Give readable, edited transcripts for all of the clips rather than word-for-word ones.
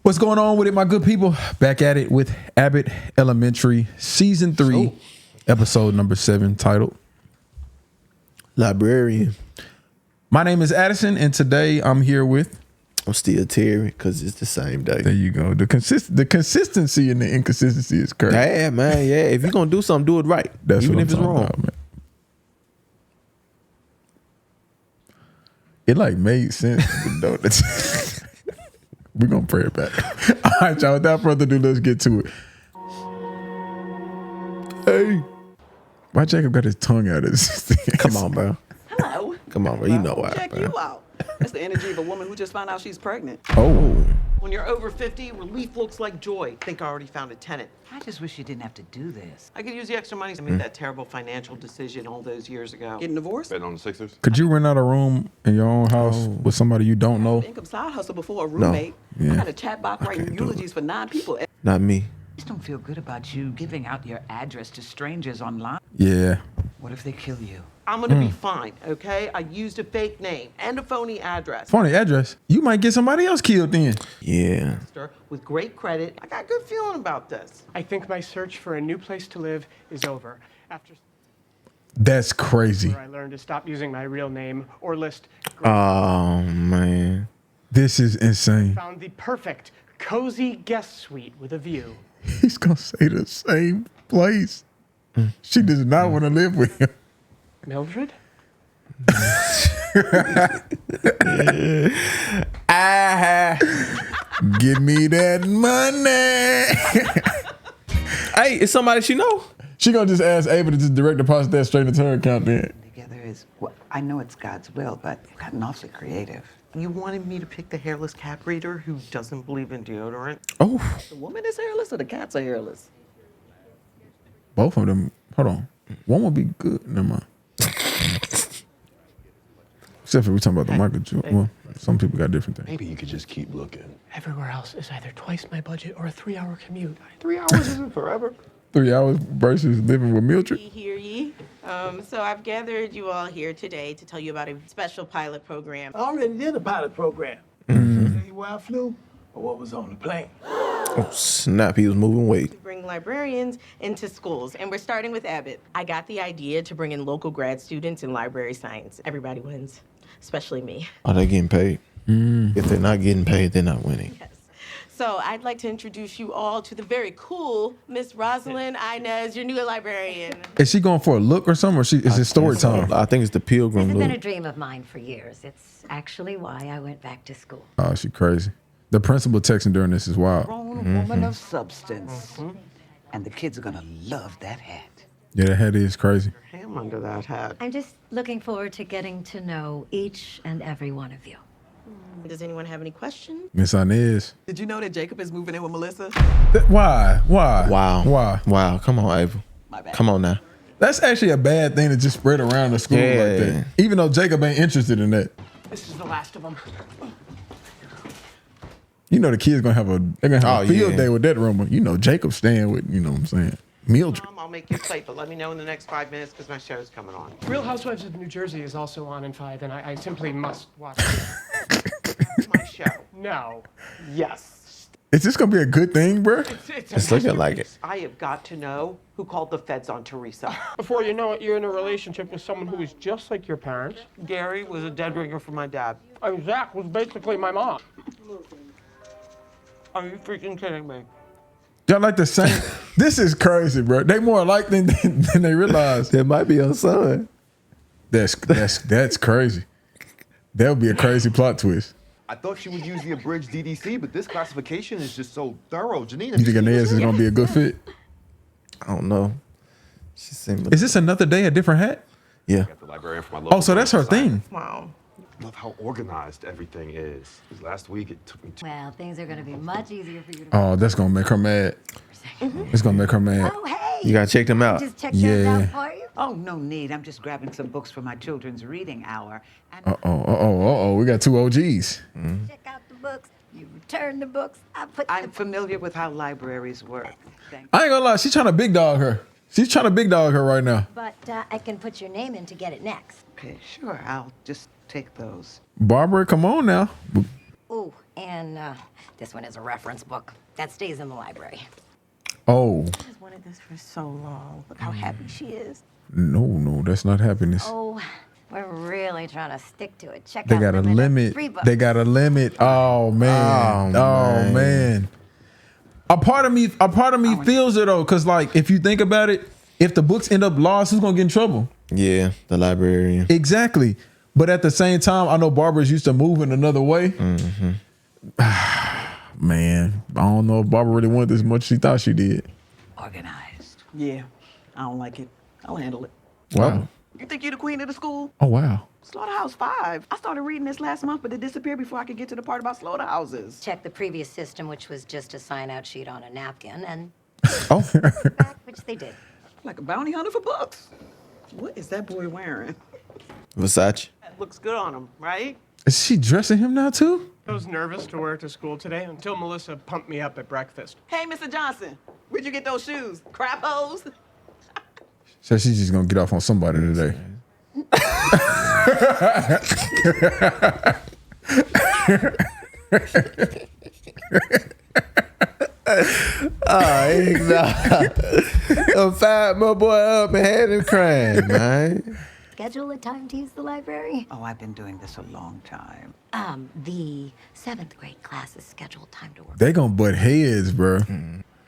What's going on with it, my good people? Back at it with Abbott Elementary Season 3, Episode number 7, titled Librarian. My name is Addison, and today I'm here with... I'm still Terry, because it's the same day. There you go. The consistency and the inconsistency is crazy. Yeah, man, yeah. If you're going to do something, do it right. That's even what if I'm it's talking wrong. about, man. It like made sense, but no, that's... We're going to pray it back. All right, y'all. Without further ado, let's get to it. Hey. Why Jacob got his tongue out of his thing? Come on, bro. Hello. Come on, bro. You know why, Check bro. you out. That's the energy of a woman who just found out she's pregnant. Oh. When you're over 50, relief looks like joy. Think I already found a tenant. I just wish you didn't have to do this. I could use the extra money to make that terrible financial decision all those years ago. Getting divorced? Bet on the Sixers. Could you rent out a room in your own house with somebody you don't know? Income side hustle before a roommate. Yeah. I got a chat box writing can't do eulogies for 9 people. Not me. I just don't feel good about you giving out your address to strangers online. Yeah. What if they kill you? I'm gonna be fine, okay? I used a fake name and a phony address. Funny address. You might get somebody else killed then. Yeah. With great credit, I got a good feeling about this. I think my search for a new place to live is over. After That's crazy. I learned to stop using my real name or list. Oh, man. This is insane. Found the perfect cozy guest suite with a view. He's going to say the same place. She does not want to live with him. Mildred? Give me that money. Hey, it's somebody she know. She going to just ask Ava to just direct deposit that straight into her account then. Together is, well, I know it's God's will, but you've gotten awfully creative. You wanted me to pick the hairless cat breeder who doesn't believe in deodorant? Oh, The woman is hairless or the cats are hairless? both of them. Hold on. One would be good. Never mind. Except for we're talking about the Michael Jordan. Well, some people got different things. Maybe you could just keep looking. Everywhere else is either twice my budget or a 3-hour commute. 3 hours isn't forever. 3 hours versus living with Mildred. Hear ye. So I've gathered you all here today to tell you about a special pilot program. I already did a pilot program. Tell you where I flew or what was on the plane. Oh, snap. He was moving weight. To bring librarians into schools, and we're starting with Abbott. I got the idea to bring in local grad students in library science. Everybody wins, especially me. Are they getting paid? If they're not getting paid, they're not winning. Yes. So I'd like to introduce you all to the very cool Miss Rosalind Inez, your new librarian. Is she going for a look or something, or is it story time? I think it's the Pilgrim This has been a look. dream of mine for years. It's actually why I went back to school. Oh, she crazy. The principal texting during this is wild. Grown woman of substance. And the kids are gonna love that hat. Yeah, that head is crazy. Ham under that hat. I'm just looking forward to getting to know each and every one of you. Does anyone have any questions? Miss Inez. Did you know that Jacob is moving in with Melissa? Why? Wow. Why? Wow. Come on, Ava. My bad. Come on now. That's actually a bad thing to just spread around the school like Yeah. that. Even though Jacob ain't interested in that. This is the last of them. You know the kids gonna have a Oh, field yeah. day with that rumor. You know Jacob staying with, you know what I'm saying, Mildred. Mom, I'll make you a plate, but let me know in the next 5 minutes because my show's coming on. Real Housewives of New Jersey is also on in 5, and I simply must watch it. It's my show. No. Yes. Is this gonna be a good thing, bro? It's looking like it. I have got to know who called the feds on Teresa. Before you know it, you're in a relationship with someone who is just like your parents. Gary was a dead ringer for my dad. And Zach was basically my mom. Are you freaking kidding me? Y'all like the same. This is crazy, bro. They more alike than they realize. That might be your son. That's crazy. That would be a crazy plot twist. I thought she would use the abridged DDC, but this classification is just so thorough. Janine, You think Inez is gonna be a good fit? I don't know. She seemed. Is this another day, a different hat? Yeah. got the librarian for my local Oh, so that's her society. thing. Wow. Love how organized everything is. 'Cause last week it took me Well, things are going to be much easier for you to... Oh, that's gonna make her mad. It's gonna make her mad. Oh, hey! You gotta check them out. Just check Yeah. that out for you. Oh, no need. I'm just grabbing some books for my children's reading hour. And Oh. We got two OGs. Check out the books. You return the books. I put I'm familiar with how libraries work. Thank I ain't gonna lie, she's trying to big dog her. She's trying to big dog her right now. But I can put your name in to get it next. Okay, sure. I'll just take those. Barbara, come on now. Ooh, and this one is a reference book. That stays in the library. Oh, I've wanted this for so long. Look how happy she is. no, that's not happiness. Oh, we're really trying to stick to it. Check They out got a limited limit. free books. They got a limit. Oh man. Oh man. A part of me feels it though, cause like if you think about it, if the books end up lost, who's gonna get in trouble? Yeah, the librarian. Exactly. But at the same time, I know Barbara's used to moving another way. Man, I don't know if Barbara really wanted this much as she thought she did. Organized. Yeah, I don't like it. I'll handle it. Wow. You think you're the queen of the school? Oh wow. Slaughterhouse 5. I started reading this last month, but it disappeared before I could get to the part about slaughterhouses. Check the previous system, which was just a sign-out sheet on a napkin, and Oh. back, which they did. Like a bounty hunter for books. What is that boy wearing? Versace. That looks good on him, right? Is she dressing him now too? I was nervous to wear it to school today until Melissa pumped me up at breakfast. Hey, Mr. Johnson, where'd you get those shoes? Crap hoes? So she's just gonna get off on somebody today. I fired my boy up and had him crying, man. Schedule a time to use the library? Oh, I've been doing this a long time. The 7th grade class is scheduled time to work. They gonna butt heads, bro.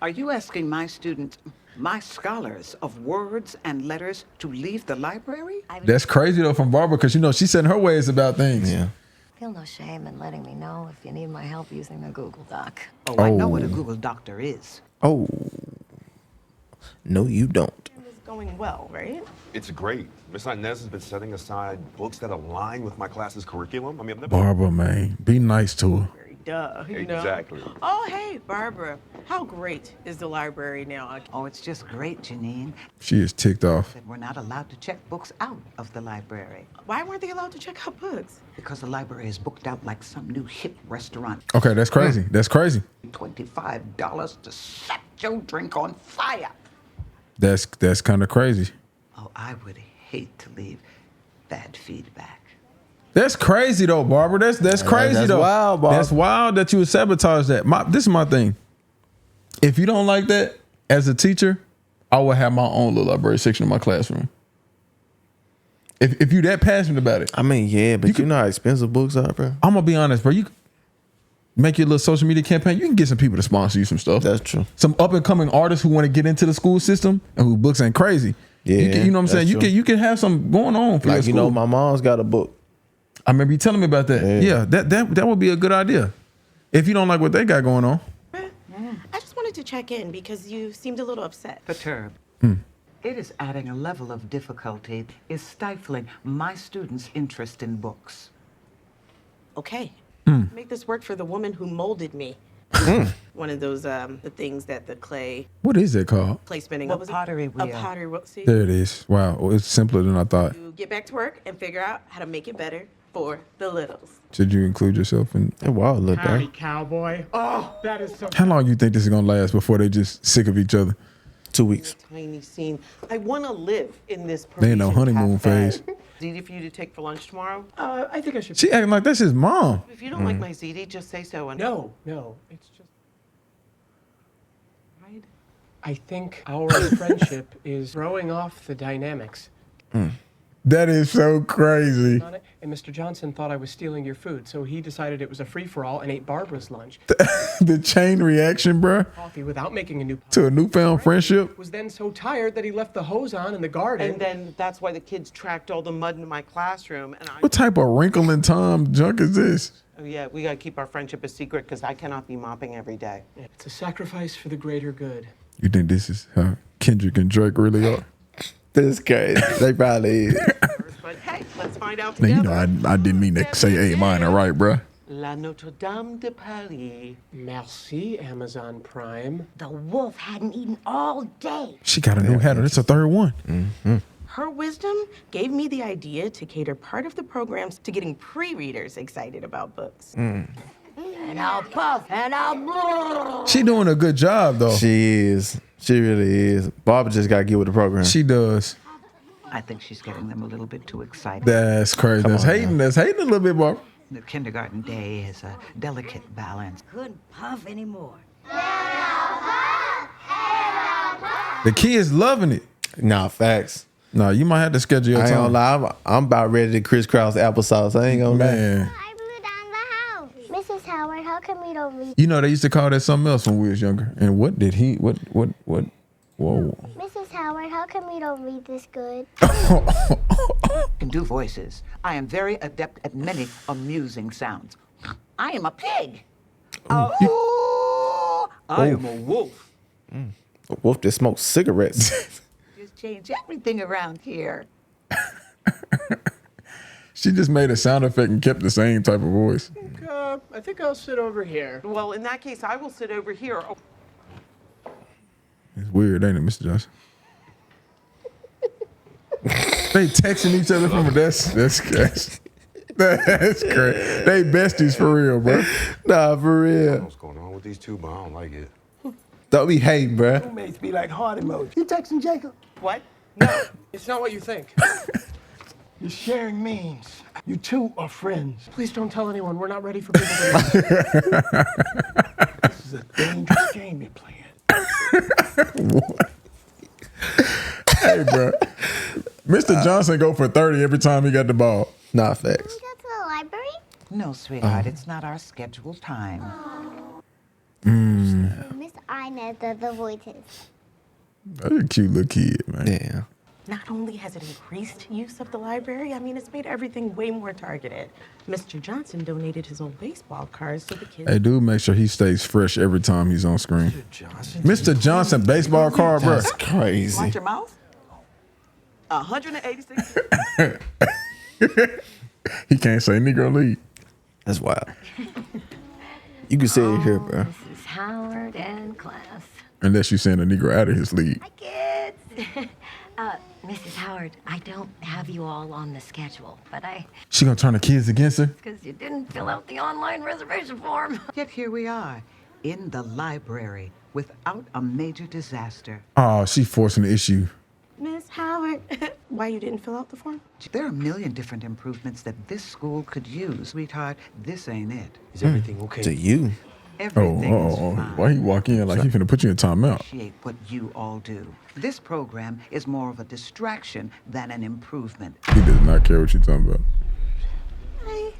Are you asking my students, my scholars of words and letters, to leave the library? That's crazy though from Barbara, because you know she's setting her ways about things. Yeah. Feel no shame in letting me know if you need my help using a Google Doc. Oh, I know what a Google Doctor is. Oh. No, you don't. It was going well, right? It's great. Miss Inez has been setting aside books that align with my class's curriculum. I mean, I've never... Barbara, man, be nice to her. Duh, you know. Exactly. Oh, hey, Barbara. How great is the library now? Oh, it's just great, Janine, She is ticked off. that we're not allowed to check books out of the library Why weren't they allowed to check out books? because the library is booked out like some new hip restaurant. Okay, that's crazy. That's crazy. $25 to set your drink on fire. That's kind of crazy. Oh, I would hate to leave bad feedback. That's crazy though, Barbara. That's crazy that's though. wild, Bob. That's wild that you would sabotage that. This is my thing. If you don't like that as a teacher, I would have my own little library section in my classroom. If you that passionate about it, I mean, yeah, but you know how expensive books are, bro. I'm gonna be honest, bro. You make your little social media campaign. You can get some people to sponsor you some stuff. That's true. Some up and coming artists who want to get into the school system and whose books ain't crazy. Yeah, you know what I'm saying. that's true. You can have some going on for your Like, school. you know, my mom's got a book. I remember you telling me about that. Yeah, that would be a good idea. If you don't like what they got going on. I just wanted to check in because you seemed a little upset. Perturbed. It is adding a level of difficulty, is stifling my students' interest in books. Okay. Make this work for the woman who molded me. One of those the things that the clay What is that called? spinning. What pottery wheel? A pottery wheel. See, There it is. Wow, well, it's simpler than I thought. you get back to work and figure out how to make it better for the littles. Should you include yourself in? That wild look, Howdy, guy. cowboy. Oh, that is so... How long you think this is gonna last before they just sick of each other? 2 weeks. Tiny scene. I want to live in this They ain't no Parisian honeymoon cafe. phase. Ziti for you to take for lunch tomorrow? I think I should... She acting like that's his mom. If you don't like my Ziti, just say so. And No, it's just... Right? I think our friendship is throwing off the dynamics That is so crazy. on it. And Mr. Johnson thought I was stealing your food, so he decided it was a free-for-all and ate Barbara's lunch. The chain reaction, bruh, Coffee without making a new pot. to a newfound friendship. Was then so tired that he left the hose on in the garden. And then that's why the kids tracked all the mud into my classroom. And I, What type of wrinkle in time junk is this? oh yeah, we gotta keep our friendship a secret because I cannot be mopping every day. It's a sacrifice for the greater good. You think this is how Kendrick and Drake really are? This crazy. They probably is. But hey, let's find out Man, together. you know I didn't mean to say A minor, right, bruh? La Notre Dame de Paris. Merci, Amazon Prime. The wolf hadn't eaten all day. She got a new hat on. It's a third one. Her wisdom gave me the idea to cater part of the programs to getting pre-readers excited about books. And I'll puff and I'll... She doing a good job though. She is. She really is. Barbara just got to get with the program. She does. I think she's getting them a little bit too excited. That's crazy. That's on, hating. That's hating a little bit, Barbara. The kindergarten day is a delicate balance. Couldn't puff anymore. The kids loving it. Nah, facts. No, you might have to schedule your I ain't time. gonna lie, I'm about ready to crisscross applesauce. I ain't gonna lie. Man, I blew down the house. Mrs. Howard, how come we don't read? you know they used to call that something else when we was younger. And what did he? What? Whoa. Mrs. Howard, how come we don't read this good? Can do voices. I am very adept at many amusing sounds. I am a pig. Oh, I am a wolf. A wolf that smokes cigarettes. Just change everything around here. She just made a sound effect and kept the same type of voice. I think I'll sit over here. Well, in that case, I will sit over here. Oh, It's weird, ain't it, Mr. Johnson? They texting each other from a that's crazy. That's crazy. They besties for real, bro. Nah, for real. What's going on with these two, but I don't like it. Don't be hating, bruh. Roommates be like heart emoji. You texting Jacob? what? No, it's not what you think. You're sharing memes. You two are friends. Please don't tell anyone. We're not ready for people to know. This is a dangerous game you're playing. Hey, bro. Mr. Johnson go for 30 every time he got the ball. Nah, facts. Can we go to the library? No, sweetheart, it's not our scheduled time. Miss Inez does the voices. That's a cute little kid, man. Yeah. Not only has it increased use of the library, I mean, it's made everything way more targeted. Mr. Johnson donated his own baseball cards so the kids. Hey, dude, make sure he stays fresh every time he's on screen. Mr. Johnson, baseball card, bro. That's crazy. Watch your mouth. 186. He can't say Negro League. That's wild. You can say it here, bro. Mrs. Howard and class. Unless you send a Negro out of his league. Hi, kids. Mrs. Howard, I don't have you all on the schedule, but She gonna turn the kids against her? because you didn't fill out the online reservation form. Yet here we are, in the library, without a major disaster. Oh, she forcing the issue. Miss Howard, why you didn't fill out the form? There are a million different improvements that this school could use. Sweetheart, this ain't it. Is everything okay? To you. Everything is fine. Why he walk in like he finna put you in timeout? Appreciate what you all do. This program is more of a distraction than an improvement. He does not care what you talking about. Hi.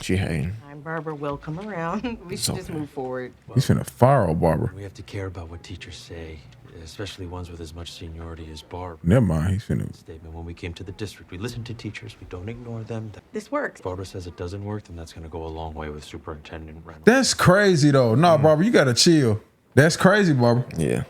She hating. I'm Barbara will come around. We should just move forward. He's finna fire old Barbara. We have to care about what teachers say, especially ones with as much seniority as Barb. Never mind, he's finna. Statement: when we came to the district, we listened to teachers. We don't ignore them. This works. If Barbara says it doesn't work, then that's going to go a long way with Superintendent Reynolds. That's crazy though. Nah, Barbara, you gotta chill. That's crazy, Barbara. Yeah.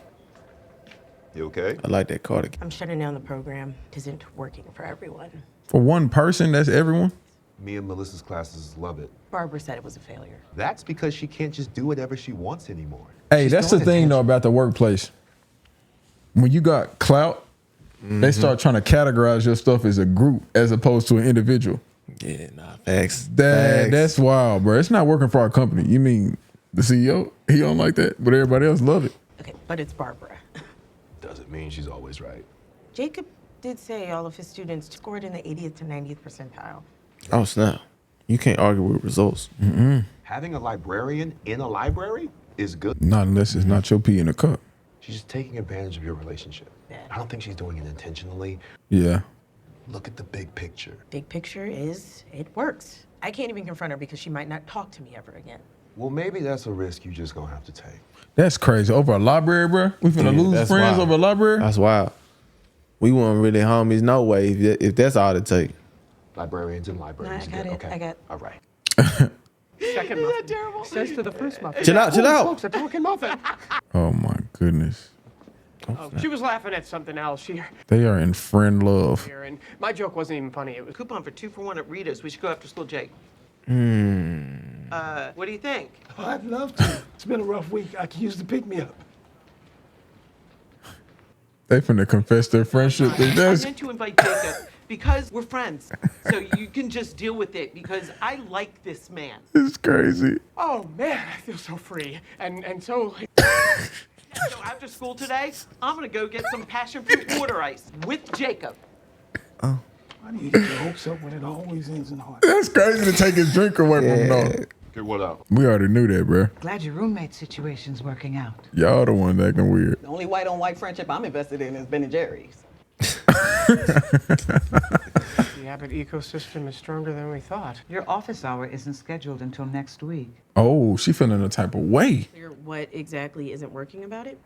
You okay? I like that cardigan. I'm shutting down the program. It isn't working for everyone. For one person, that's everyone. Me and Melissa's classes love it. Barbara said it was a failure. That's because she can't just do whatever she wants anymore. Hey, She's that's the throwing thing though attention. about the workplace. When you got clout, they start trying to categorize your stuff as a group as opposed to an individual. Yeah, nah, facts. That's wild, bro. It's not working for our company. You mean the CEO? He don't like that, but everybody else love it. Okay, but it's Barbara. Doesn't mean she's always right. Jacob did say all of his students scored in the 80th to 90th percentile. Oh, snap. You can't argue with results. Having a librarian in a library is good. Not unless it's not your pee in a cup. She's just taking advantage of your relationship. I don't think she's doing it intentionally. Yeah. Look at the big picture. Big picture is it works. I can't even confront her because she might not talk to me ever again. Well, maybe that's a risk you just gonna have to take. That's crazy. Over a library, bro? We finna lose that's friends wild. over a librrry? That's wild. We weren't really homies no way if that's all it take. Librarians and libraries. No, I got it. Okay. I got- All right. Second muffin. Terrible. Says to the first muffin. Chill out, chill Holy out. smokes, a talking muffin. Oh my goodness. Oh, she was laughing at something else. They are in friend love. And my joke wasn't even funny. It was Coupon for 2 for 1 at Rita's. We should go after school, Jake. What do you think? Oh, I'd love to. It's been a rough week. I can use the pick-me-up. They finna confess their friendship. I That's meant to invite Jacob because we're friends. So you can just deal with it because I like this man. it's crazy. oh man, I feel so free and so. So after school today, I'm gonna go get some passion fruit water ice with Jacob. All How do you get your hopes up when it always ends in heart? That's crazy to take his drink away from him, though. Okay, what up? We already knew that, bro. Glad your roommate situation's working out. Y'all the one acting weird. The only white-on-white friendship I'm invested in is Ben & Jerry's. The Abbott ecosystem is stronger than we thought. Your office hour isn't scheduled until next week. Oh, she feeling a type of way. Clear what exactly isn't working about it?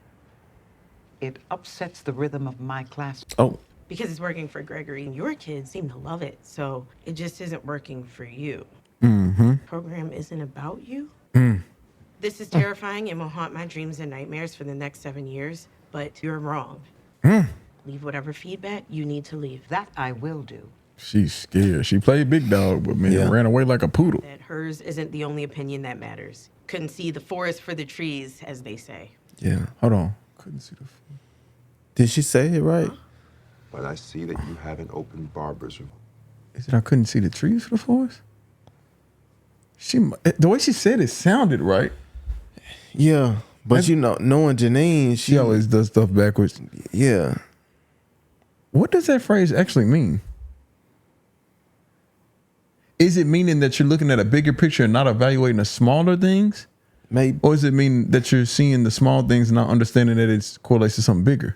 It upsets the rhythm of my class. Oh. Because it's working for Gregory, and your kids seem to love it, so it just isn't working for you. Mm-hmm. Program isn't about you. Mm. This is terrifying and will haunt my dreams and nightmares for the next 7 years, but you're wrong. Mm. Leave whatever feedback you need to leave. That I will do. She's scared. She played big dog, but man, ran away like a poodle. That hers isn't the only opinion that matters. Couldn't see the forest for the trees, as they say. Yeah. Hold on. Couldn't see the. Did she say it right? But I see that you haven't opened Barbara's room. Is it I couldn't see the trees for the forest? The way she said it sounded right. Yeah, but you know, knowing Janine, she always does stuff backwards. Yeah. What does that phrase actually mean? Is it meaning that you're looking at a bigger picture and not evaluating the smaller things? Maybe. Or does it mean that you're seeing the small things and not understanding that it correlates to something bigger?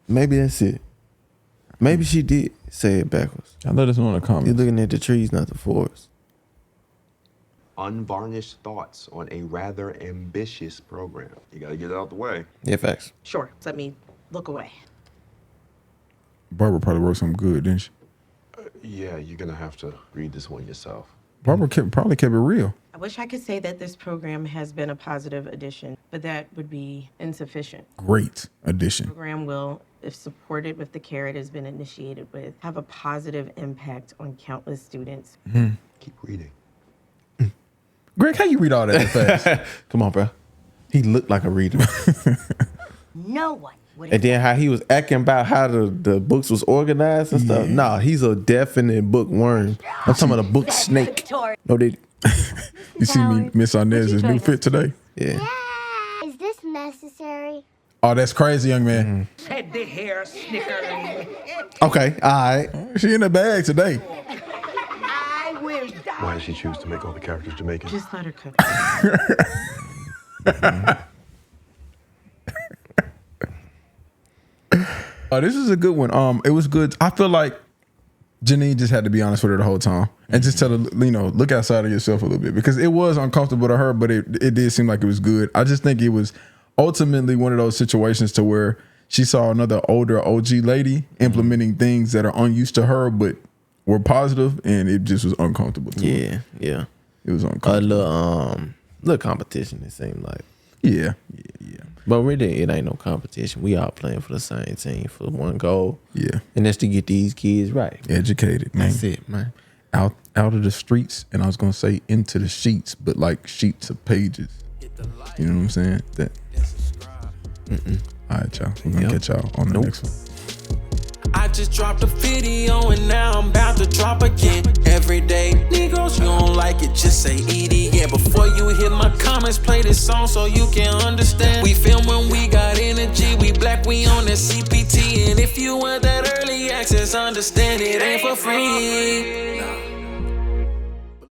Maybe that's it. Maybe she did say it backwards. I'll let us know in the comments. You're looking at the trees, not the forest. Unvarnished thoughts on a rather ambitious program. You got to get it out the way. Yeah, facts. Sure, let me look away. Barbara probably wrote something good, didn't she? Yeah, you're going to have to read this one yourself. Barbara probably kept it real. I wish I could say that this program has been a positive addition, but that would be insufficient. Great addition. The program will, if supported with the care it has been initiated with, have a positive impact on countless students. Mm-hmm. Keep reading. Greg, how you read all that fast? Come on, bro. He looked like a reader. No one would. And then how he was acting about how the books was organized and stuff. Nah, he's a definite bookworm. I'm talking about a book snake. No, they. You see me, Miss Inez's new fit today? Yeah. Is this necessary? Oh, that's crazy, young man. Said the hair snickering. Okay, all right. She in the bag today. I will die. Why did she choose to make all the characters Jamaican? Just let her cook. This is a good one. It was good. I feel like Janine just had to be honest with her the whole time and just tell her, look outside of yourself a little bit, because it was uncomfortable to her, but it did seem like it was good. I just think it was ultimately one of those situations to where she saw another older OG lady implementing things that are unused to her, but were positive, and it just was uncomfortable to her. Yeah. It was uncomfortable. A little competition, it seemed like. Yeah. But really, it ain't no competition. We all playing for the same team, for one goal. Yeah. And that's to get these kids right. Educated, man. That's it, man. Out of the streets, and I was gonna say into the sheets, but like sheets of pages. You know what I'm saying? That. All right, y'all. We're gonna catch y'all on the next one. I just dropped a video and now I'm about to drop again. Every day, Negroes, you don't like it, just say idiot. Before you hit my comments, play this song so you can understand. We film when we got energy, we black, we on that CPT. And if you want that early access, understand it ain't for free.